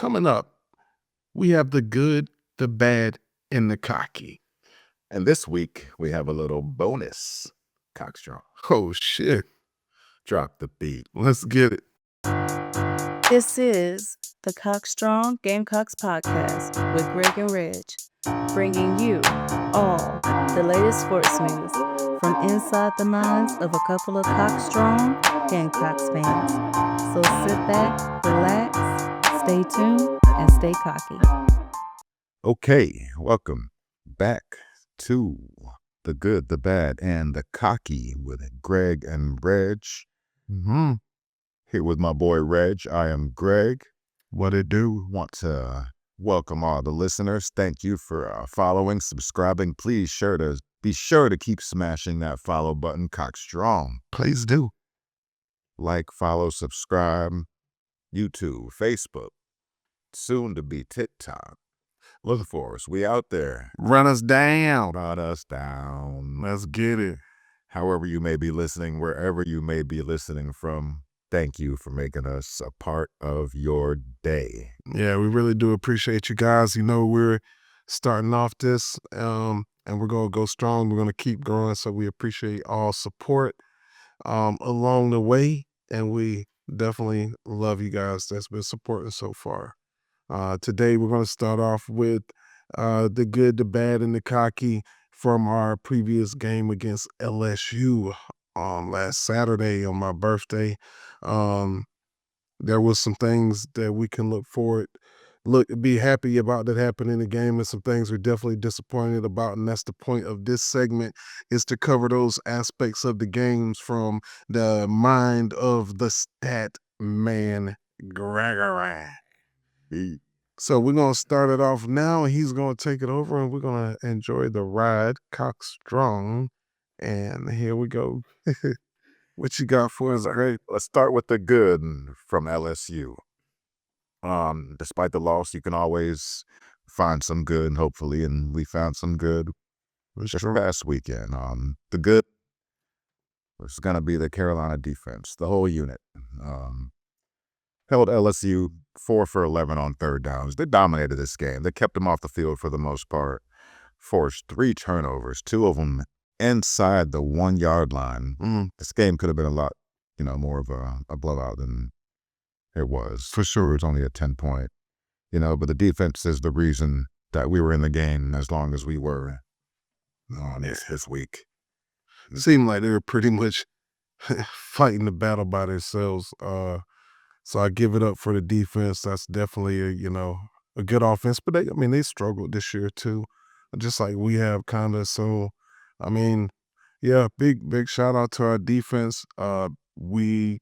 coming up, we have the good, the bad, and the cocky. And this week, we have a little bonus. Cockstrong, Oh, shit. drop the beat. Let's get it. This is the Cockstrong Gamecocks podcast with Greg and Reg, bringing you all the latest sports news from inside the minds of a couple of Cockstrong Gamecocks fans. So sit back, relax, stay tuned, and stay cocky. Okay, welcome back to the good, the bad, and the cocky with Greg and Reg. Mm-hmm. Here with my boy Reg. I am Greg. What it do? Want to welcome all the listeners. Thank you for following, subscribing. Please be sure to keep smashing that follow button. Cockstrong. Please do. Like, follow, subscribe. YouTube, Facebook, soon to be TikTok. Look for us. We out there. Run us down. Run us down. Let's get it. However you may be listening, wherever you may be listening from, thank you for making us a part of your day. Yeah, we really do appreciate you guys. You know, we're starting off this and we're going to go strong. We're going to keep growing. So we appreciate all support along the way. And we definitely love you guys that's been supporting so far. Today, we're going to start off with the good, the bad, and the cocky from our previous game against LSU last Saturday on my birthday. There was some things that we can be happy about that happened in the game, and some things we're definitely disappointed about. And that's the point of this segment, is to cover those aspects of the games from the mind of the stat man, Gregory. So we're going to start it off now, and he's going to take it over, and we're going to enjoy the ride, Cockstrong. And here we go. What you got for us, Greg? Let's start with the good from LSU. Despite the loss, you can always find some good, hopefully, and we found some good this past weekend. The good was going to be the Carolina defense, the whole unit. Held LSU 4 for 11 on third downs. They dominated this game. They kept them off the field for the most part. Forced 3 turnovers, 2 of them inside the 1 yard line. This game could have been a lot, more of a blowout than it was. For sure. It was only a 10-point, but the defense is the reason that we were in the game as long as we were on this week. It seemed like they were pretty much fighting the battle by themselves. So I give it up for the defense. That's definitely a good offense. But they struggled this year too, just like we have kind of. So, big shout out to our defense. We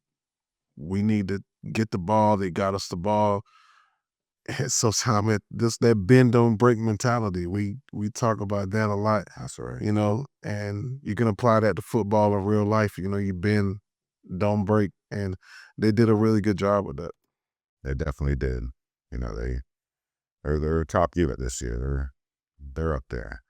need to get the ball. They got us the ball. So that bend don't break mentality. We talk about that a lot. That's right. And you can apply that to football in real life. You bend, don't break, and they did a really good job with that. They definitely did. They're a top unit this year. They're up there.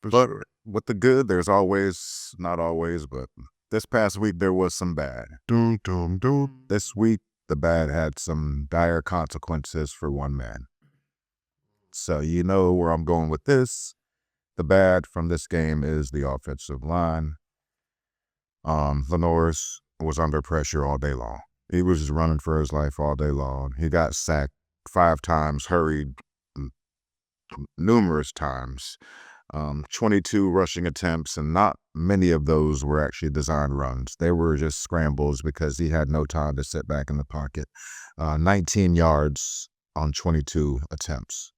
But with the good, there's always, not always, but this past week there was some bad. This week the bad had some dire consequences for one man. So you know where I'm going with this. The bad from this game is the offensive line. Lenore's was under pressure all day long. He was just running for his life all day long. He got sacked 5 times, hurried numerous times. 22 rushing attempts, and not many of those were actually designed runs. They were just scrambles because he had no time to sit back in the pocket. 19 yards on 22 attempts.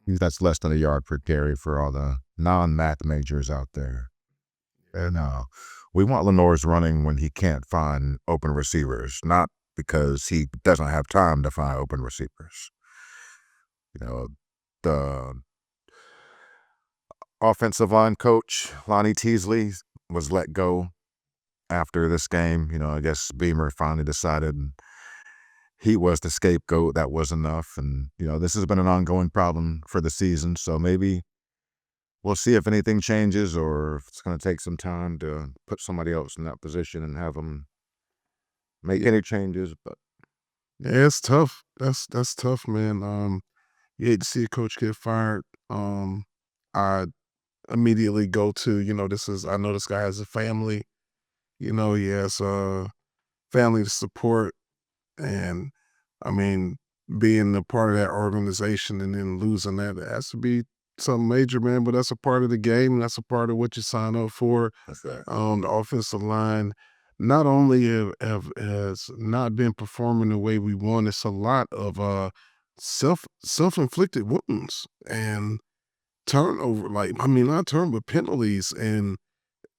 That's less than a yard per carry for all the non-math majors out there. And we want Lenore's running when he can't find open receivers, not because he doesn't have time to find open receivers. The offensive line coach, Lonnie Teasley, was let go after this game. I guess Beamer finally decided he was the scapegoat. That was enough. And, this has been an ongoing problem for the season. So maybe we'll see if anything changes, or if it's going to take some time to put somebody else in that position and have them make any changes. But Yeah, it's tough. That's tough, man. You hate to see a coach get fired. I immediately go to, I know this guy has a family, he has a family to support. And I mean, being a part of that organization and then losing that, it has to be something major, man. But that's a part of the game. That's a part of what you sign up for. That's right. The offensive line not only has not been performing the way we want, it's a lot of self-inflicted wounds and turnover. Like, I mean, not turnover, but penalties, and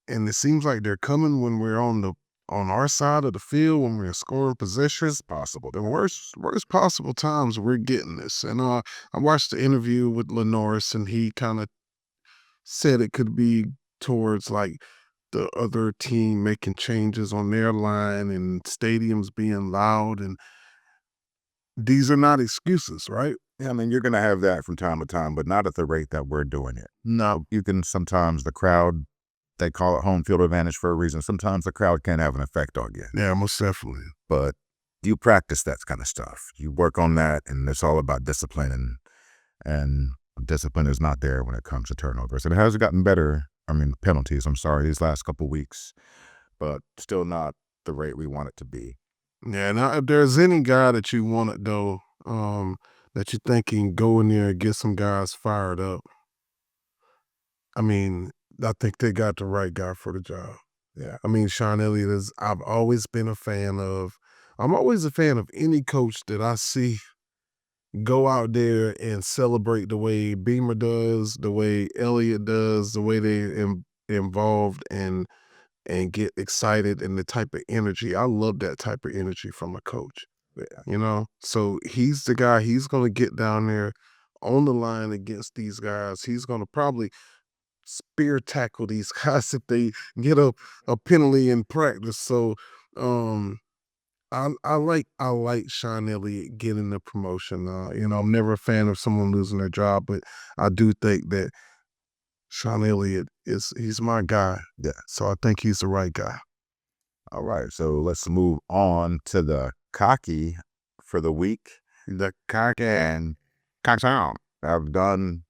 it seems like they're coming when we're on our side of the field, when we're scoring possessions. Possible. The worst possible times we're getting this. And I watched the interview with Lenoris, and he kind of said it could be towards like the other team making changes on their line and stadiums being loud. And these are not excuses, right? Yeah, I mean, you're going to have that from time to time, but not at the rate that we're doing it. No. You can sometimes the crowd, they call it home field advantage for a reason. Sometimes the crowd can have an effect on you, Yeah, most definitely. but you practice that kind of stuff. You work on that, and it's all about discipline, and discipline is not there when it comes to turnovers. And it has gotten better. I mean, penalties, I'm sorry, these last couple weeks, but still not the rate we want it to be. Yeah, now if there's any guy that you wanted though, that you think can go in there and get some guys fired up, I mean, I think they got the right guy for the job. Yeah. I mean, Sean Elliott is I've always been a fan of. I'm always a fan of any coach that I see go out there and celebrate the way Beamer does, the way Elliott does, the way they involved and get excited and the type of energy. I love that type of energy from a coach. So he's the guy, he's gonna get down there on the line against these guys. He's gonna probably spear tackle these guys if they get a penalty in practice. So um I like Sean Elliott getting the promotion. I'm never a fan of someone losing their job, but I do think that Sean Elliott he's my guy. Yeah. So I think he's the right guy. All right, so let's move on to the cocky for the week. The cocky And I've done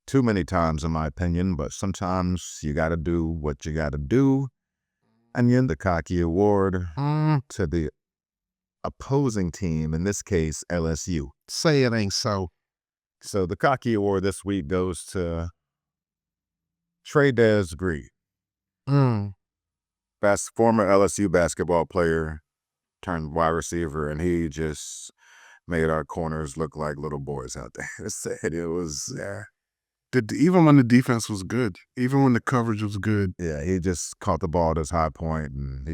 too many times, in my opinion, but sometimes you got to do what you got to do. And then the cocky award to the opposing team, in this case, LSU. say it ain't so. So the cocky award this week goes to Tre'Davious Green, Mm. former LSU basketball player turned wide receiver, and he just made our corners look like little boys out there. It was, Even when the defense was good, even when the coverage was good. yeah, he just caught the ball at his high point, and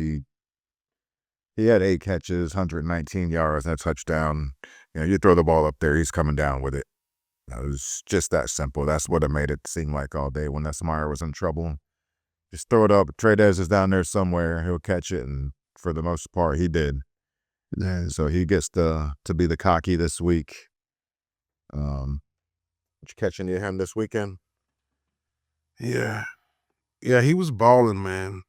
he had 8 catches, 119 yards, and a touchdown. You throw the ball up there, he's coming down with it. It was just that simple. That's what it made it seem like all day when Nesmeyer was in trouble. Just throw it up. Tre'Davious is down there somewhere. He'll catch it, and for the most part, he did. Yeah. So he gets to be the cocky this week. Did you catch any of him this weekend? Yeah. Yeah, he was balling, man.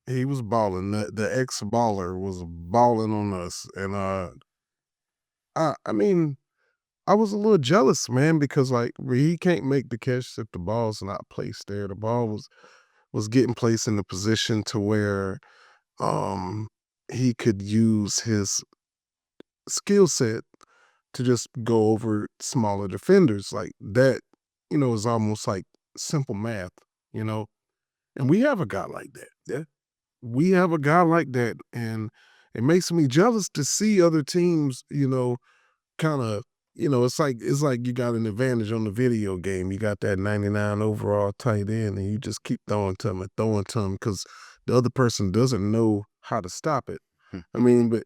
He was balling. The ex-baller was balling on us. And I mean, I was a little jealous, man, because like he can't make the catch if the ball's not placed there. The ball was getting placed in the position to where um he could use his skill set to just go over smaller defenders. Like that, is almost like simple math, you know. And we have a guy like that. Yeah. We have a guy like that. And it makes me jealous to see other teams, kind of, it's like you got an advantage on the video game. You got that 99 overall tight end, and you just keep throwing to him and throwing to him because the other person doesn't know how to stop it. I mean, but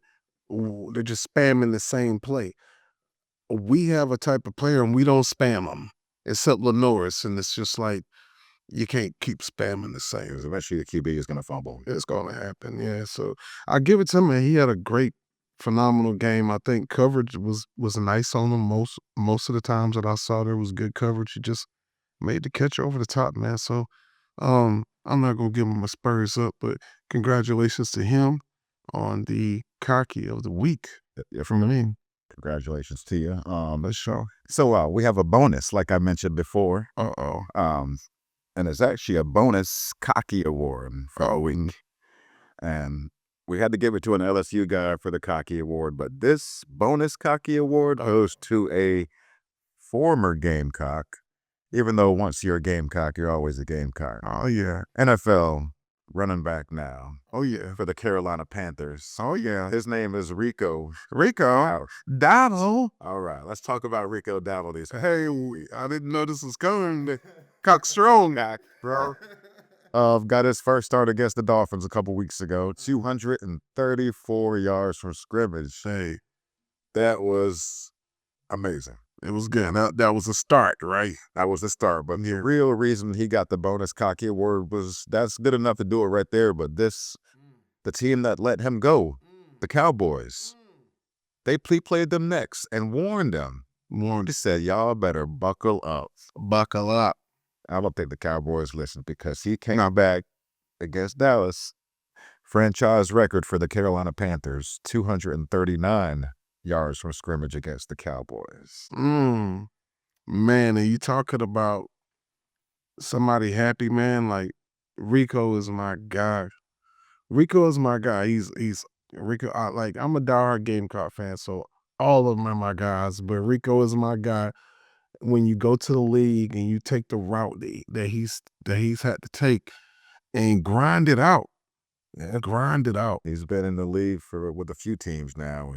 they're just spamming the same play. We have a type of player, and we don't spam them, except Lenoris, and it's just like you can't keep spamming the same. Because eventually the QB is going to fumble. It's going to happen, yeah. So I give it to him, and he had a great, phenomenal game. I think coverage was nice on him most of the times that I saw. There was good coverage. He just made the catch over the top, man. So I'm not gonna give him a Spurs up, but congratulations to him on the cocky of the week. Yeah, from me. Congratulations to you. Let's show. So we have a bonus, like I mentioned before. Uh-oh. And it's actually a bonus Cocky Award for the week. And we had to give it to an LSU guy for the Cocky Award, but this bonus Cocky Award goes to a former Gamecock. Even though once you're a Gamecock, you're always a Gamecock. Oh, yeah. NFL running back now Oh, yeah. for the Carolina Panthers. Oh, yeah. His name is Rico. Rico. Dowdle. All right, let's talk about Rico Dowdle. Hey, I didn't know this was coming. Cock strong guy, bro. Got his first start against the Dolphins a couple weeks ago. 234 yards from scrimmage. Hey, That was amazing. it was good. That was a start, right? That was the start. But Yeah. the real reason he got the bonus Cocky Award was that's good enough to do it right there. But the team that let him go, the Cowboys, they played them next and warned them. He said, y'all better buckle up. Buckle up. I don't think the Cowboys listened because he came back against Dallas. Franchise record for the Carolina Panthers, 239 yards from scrimmage against the Cowboys. Man, and you talking about somebody happy, man, like Rico is my guy. Rico is my guy. He's Rico. I'm a diehard Gamecock fan, so all of them are my guys. But Rico is my guy. When you go to the league and you take the route that he's had to take and grind it out, grind it out. He's been in the league with a few teams now.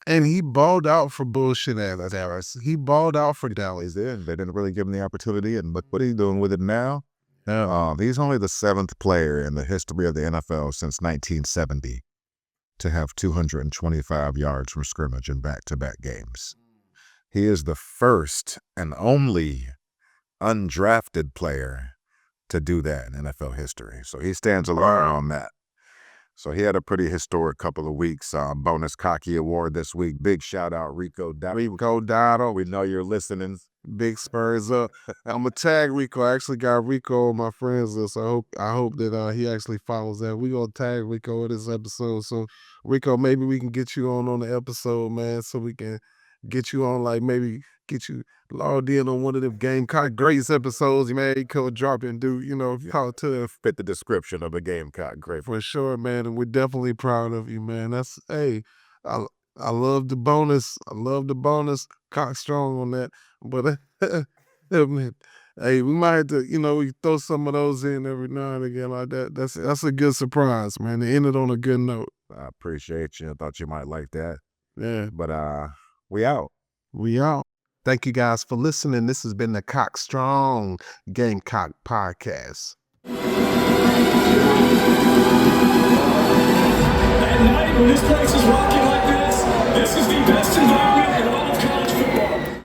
And he balled out for bullshit ass Dallas. He balled out for Dallas. They didn't really give him the opportunity, and look what he's doing with it now. Yeah. He's only the 7th player in the history of the NFL since 1970 to have 225 yards from scrimmage in back-to-back games. He is the first and only undrafted player to do that in NFL history. So he stands alone on that. So he had a pretty historic couple of weeks. Bonus Cocky Award this week. Big shout out, Rico Dowdle. Rico Dowdle. We know you're listening. Big Spurs up. I'm gonna tag Rico. I actually got Rico on my friends list. I hope that he actually follows that. We gonna tag Rico in this episode. So Rico, maybe we can get you on the episode, man, so we can get you on, like maybe get you logged in on one of them Gamecock Greats episodes. Man, he could drop and do, talk to them. Fit the description of a Gamecock great. For sure, man. And we're definitely proud of you, man. I love the bonus. I love the bonus. Cock strong on that. But man, hey, we might have to, we throw some of those in every now and again like that. That's a good surprise, man. To end it on a good note. I appreciate you. I thought you might like that. Yeah. But we out. We out. Thank you guys for listening. This has been the Cock Strong Gamecock Podcast. At night, when this place is rocking like this is the best environment in all